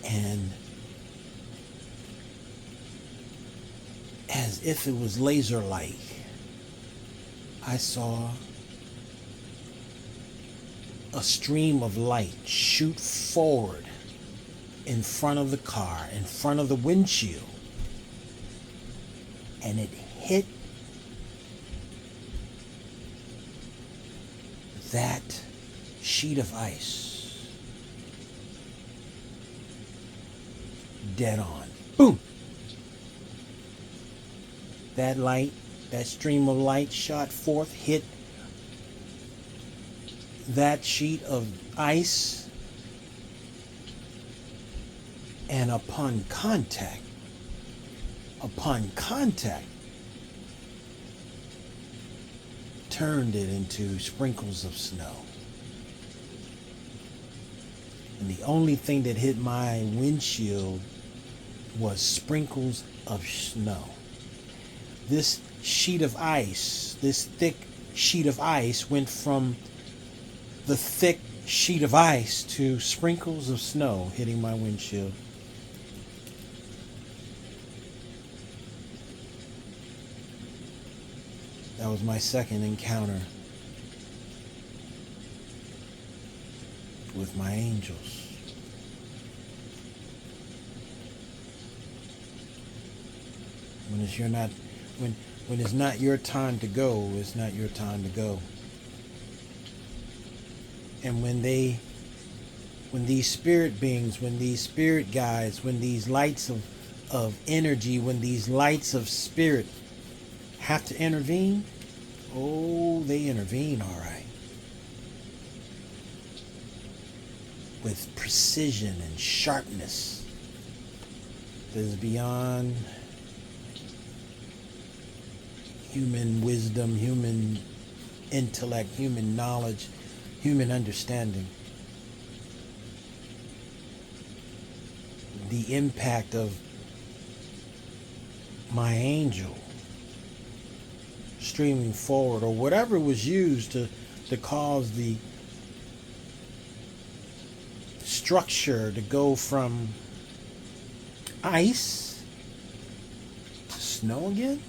And as if it was laser-like, I saw a stream of light shoot forward in front of the car, in front of the windshield, and it hit that sheet of ice dead on. Boom! That light, that stream of light shot forth, hit that sheet of ice, and upon contact, turned it into sprinkles of snow. And the only thing that hit my windshield was sprinkles of snow. This sheet of ice, this thick sheet of ice, went from the thick sheet of ice to sprinkles of snow hitting my windshield. That was my second encounter with my angels. When it's not your time to go, it's not your time to go. And when these spirit beings, when these spirit guides, when these lights of energy, when these lights of spirit have to intervene, oh, they intervene all right. With precision and sharpness that is beyond human wisdom, human intellect, human knowledge, human understanding. The impact of my angel streaming forward, or whatever was used to cause the structure to go from ice to snow again.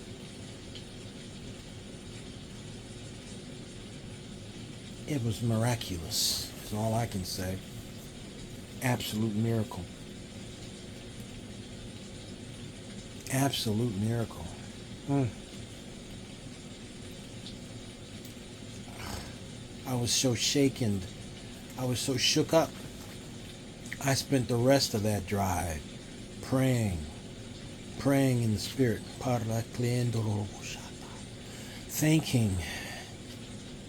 It was miraculous, is all I can say. Absolute miracle. Absolute miracle. I was so shaken. I was so shook up. I spent the rest of that drive praying in the spirit, thanking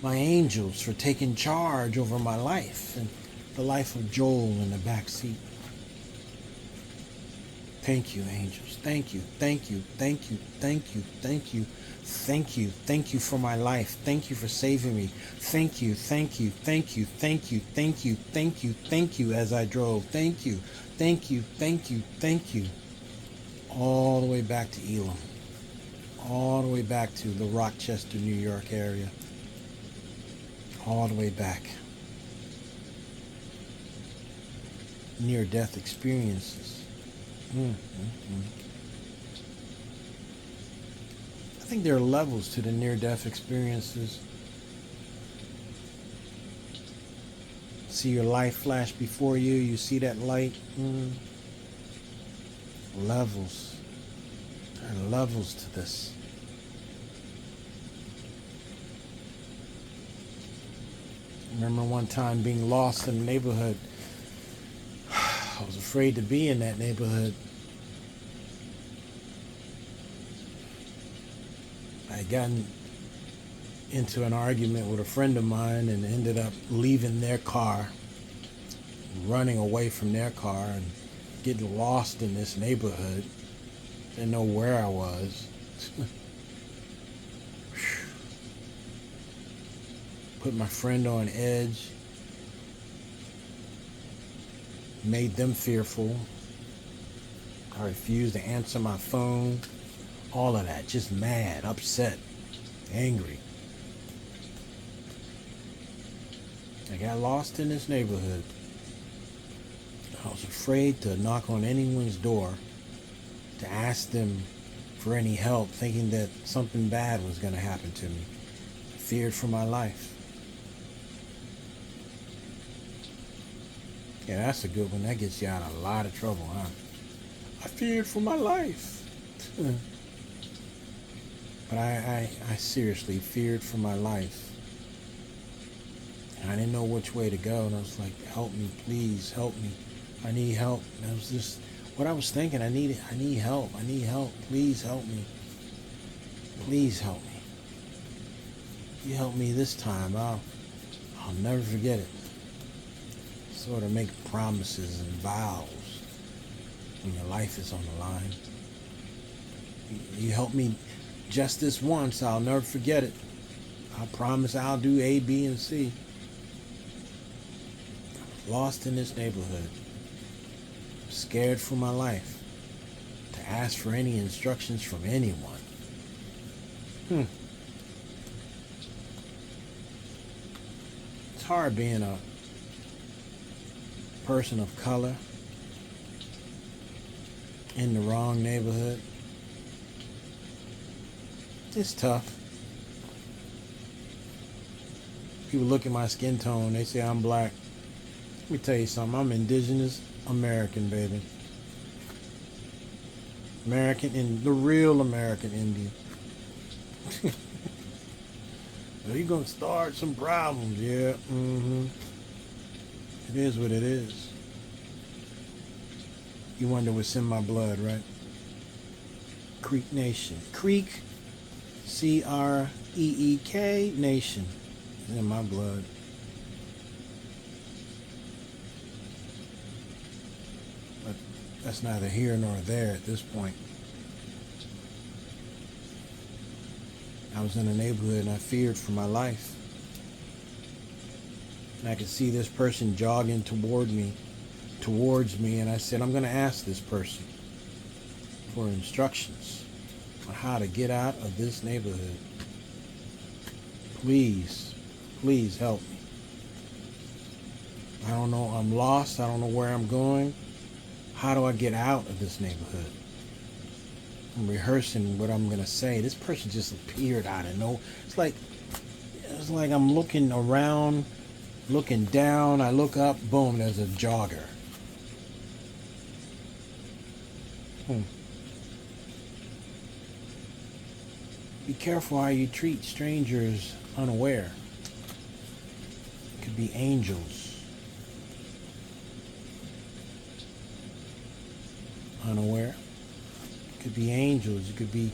my angels for taking charge over my life and the life of Joel in the back seat. Thank you, angels. Thank you, thank you, thank you, thank you, thank you, thank you, thank you for my life. Thank you for saving me. Thank you, thank you, thank you, thank you, thank you, thank you, thank you as I drove. Thank you, thank you, thank you, thank you. All the way back to Elam. All the way back to the Rochester, New York area. All the way back. Near-death experiences. I think there are levels to the near-death experiences. See your life flash before you. You see that light. Levels. There are levels to this. I remember one time being lost in a neighborhood. I was afraid to be in that neighborhood. I I got into an argument with a friend of mine and ended up leaving their car, running away from their car, and getting lost in this neighborhood. Didn't know where I was. Put my friend on edge. Made them fearful. I refused to answer my phone. All of that. Just mad, upset, angry. I got lost in this neighborhood. I was afraid to knock on anyone's door to ask them for any help, thinking that something bad was going to happen to me. I feared for my life. Yeah, that's a good one. That gets you out of a lot of trouble, huh? I feared for my life. But I seriously feared for my life. And I didn't know which way to go. And I was like, help me, please, help me. I need help. And that was just what I was thinking. I need help. I need help. Please help me. Please help me. You help me this time. I'll never forget it. Sort of make promises and vows when your life is on the line. You help me just this once, I'll never forget it. I promise I'll do A, B, and C. Lost in this neighborhood. Scared for my life. To ask for any instructions from anyone. It's hard being a person of color in the wrong neighborhood. It's tough. People look at my skin tone, they say I'm black. Let me tell you something, I'm indigenous American, baby. American, and the real American Indian. Well, you're gonna start some problems, yeah. It is what it is. You wonder what's in my blood, right? Creek Nation. Creek, C-R-E-E-K Nation is in my blood. But that's neither here nor there at this point. I was in a neighborhood and I feared for my life. And I could see this person jogging towards me, and I said, I'm going to ask this person for instructions on how to get out of this neighborhood. Please, please help me. I don't know, I'm lost, I don't know where I'm going. How do I get out of this neighborhood? I'm rehearsing what I'm going to say. This person just appeared out of nowhere. It's like I'm looking around, looking down, I look up, boom, there's a jogger. Be careful how you treat strangers unaware. It could be angels. Unaware. It could be angels. You could be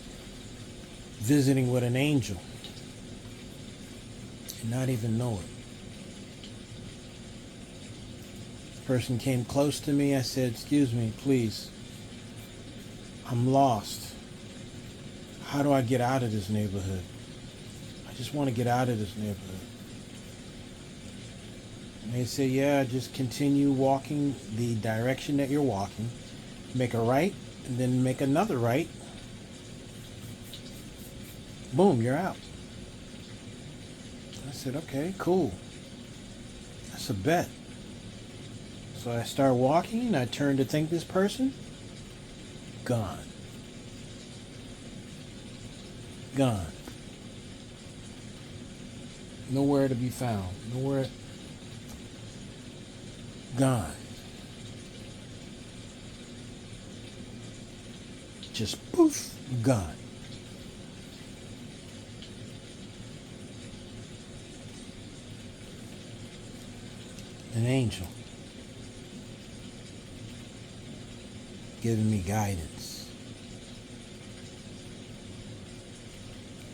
visiting with an angel and not even know it. Person came close to me. I said, excuse me, please. I'm lost. How do I get out of this neighborhood? I just want to get out of this neighborhood. And they say, yeah, just continue walking the direction that you're walking. Make a right, and then make another right. Boom, you're out. I said, okay, cool. That's a bet. So I start walking, and I turn to thank this person. Gone. Gone. Nowhere to be found. Nowhere. Gone. Just poof, gone. An angel giving me guidance,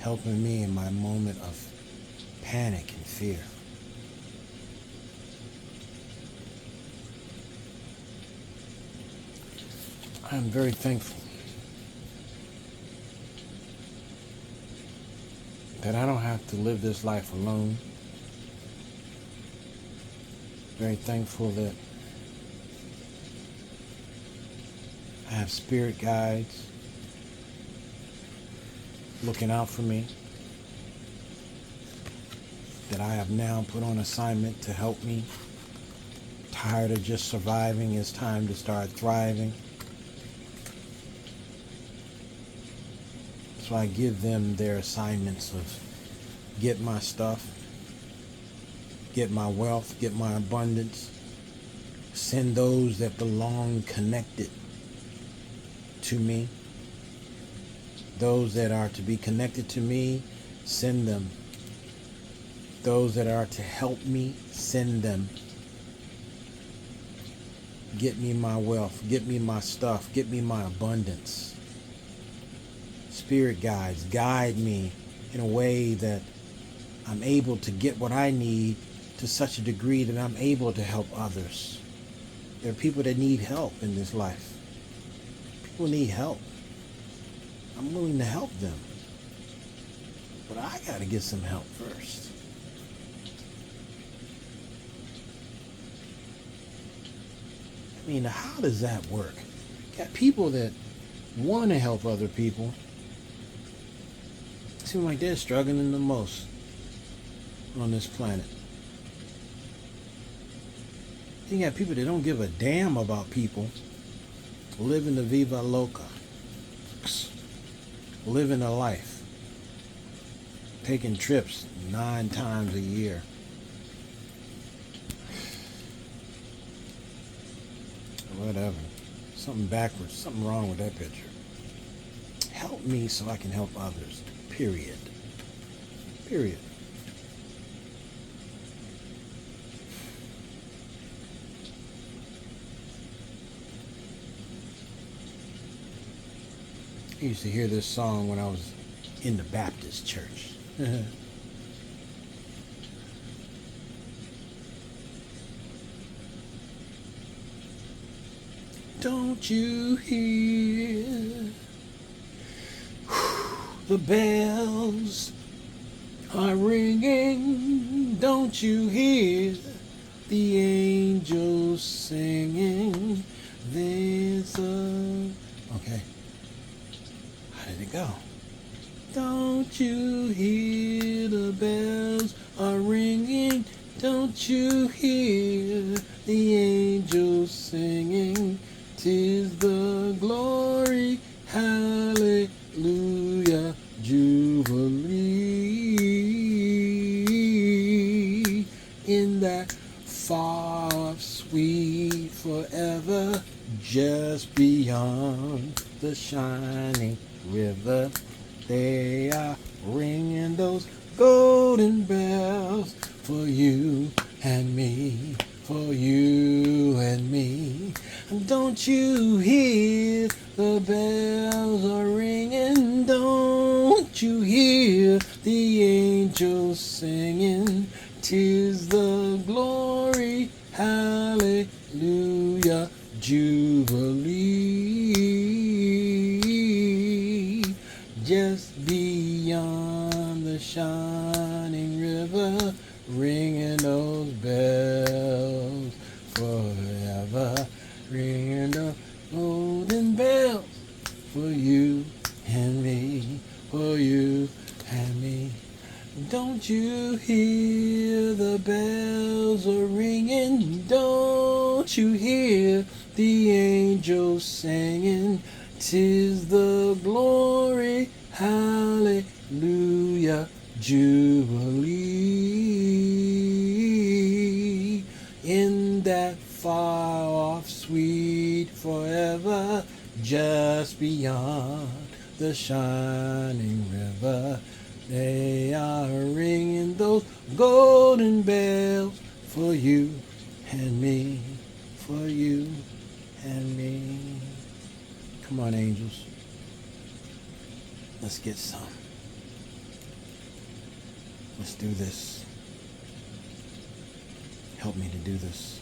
helping me in my moment of panic and fear. I am very thankful that I don't have to live this life alone. Very thankful that I have spirit guides looking out for me, that I have now put on assignment to help me. Tired of just surviving, it's time to start thriving. So I give them their assignments of get my stuff, get my wealth, get my abundance, send those that belong connected to me. Those that are to be connected to me, send them. Those that are to help me, send them. Get me my wealth, get me my stuff, get me my abundance. Spirit guides, guide me in a way that I'm able to get what I need to such a degree that I'm able to help others. There are people that need help in this life. People need help. I'm willing to help them. But I got to get some help first. I mean, how does that work? Got people that want to help other people. Seem like they're struggling the most on this planet. You got people that don't give a damn about people, living the viva loca, living a life, taking trips 9 times a year. Whatever. Something backwards, something wrong with that picture. Help me so I can help others. Period. Period. I used to hear this song when I was in the Baptist church. Don't you hear the bells are ringing? Don't you hear the angels singing? There's a... Okay. How did it go? Don't you hear the bells are ringing? Don't you hear the angels singing? 'Tis the glory, hallelujah, jubilee. In that far, sweet forever, just beyond the shining river, they are ringing those golden bells for you and me, for you and me. Don't you hear the bells are ringing? Don't you hear the angels singing? 'Tis the glory, hallelujah, jubilee. Just beyond the shining river, ringing those bells forever, ringing the golden bells for you and me, for you and me. Don't you hear the bells are ringing? Don't you hear the angels singing? 'Tis the glory, hallelujah, jubilee. In that far off sweet forever, just beyond the shining river, they are ringing those golden bells for you and me, for you and me. Come on, angels. Let's get some. Let's do this. Help me to do this.